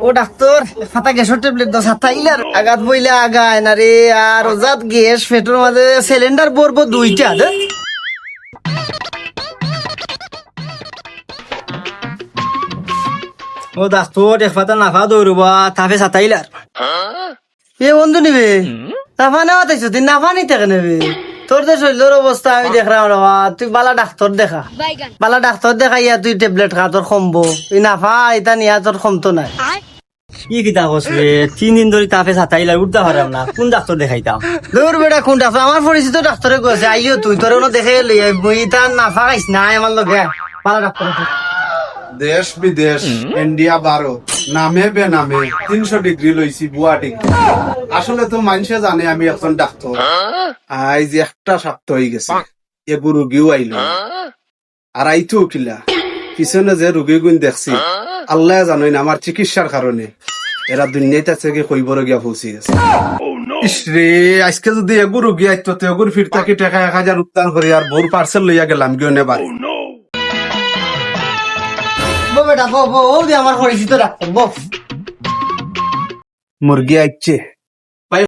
ও doctor ফাটা গ্যাসের tablet দাও সাথে ইলার আগাত বইলে আগায় না রে আর ওজাত গ্যাস পেটের মাঝে সিলিন্ডার ভরবো দুইটা দে ও ডাক্তার এক ফাটা নাফা দৌড়বা তাফে সাথে ইলার এ বন্ধু নিবে নাফা নেওয়া তাইছো তুই নাফা নিতে নেবে তোর তো শরীরের অবস্থা আমি দেখলাম বাবা তুই বালা ডাক্তার দেখা বালা ডাক্তার দেখা ইয়া তুই ট্যাবলেট খা তোর কমবো তুই নাফা এটা নিয়া তোর কমতো নাই কি কিতা কসবে 3 দিন ধরে তাপে ছাতাইলা উঠতে পারলাম না কোন ডাক্তার দেখাইতাম দূর বেটা কোন ডাক্তার আমার পরিচিত ডাক্তারে কইছে আইও তুই তোর ওনো দেখে লই বই তা নাফা খাইছ না আমার লগে বালা ডাক্তার দেশ বিদেশ ইন্ডিয়া 12 নামে বে নামে 300 ডিগ্রি লইছি বুয়া ডিগ্রি আসলে তো মানুষে জানে আমি একজন ডাক্তার আজ একটা সপ্তাহ হয়ে গেছে এগু রুগীও আইলো আর আইতো কিলা পিছনে যে রুগী গুণ দেখছি আল্লাহ জানোই না আমার চিকিৎসার কারণে এরা দুনিয়াতে থেকে কইবর গিয়া পৌঁছে গেছে ইসরে আজকে যদি এগু রুগী আইতো তো এগুর ফিরতা কি টাকা 1000 উত্তান করি আর বোর পার্সেল লইয়া গেলাম গিয়ে নেবার বেটা বো ও দি আমার পরিচিত ডাক্তার বো মুরগি আইছে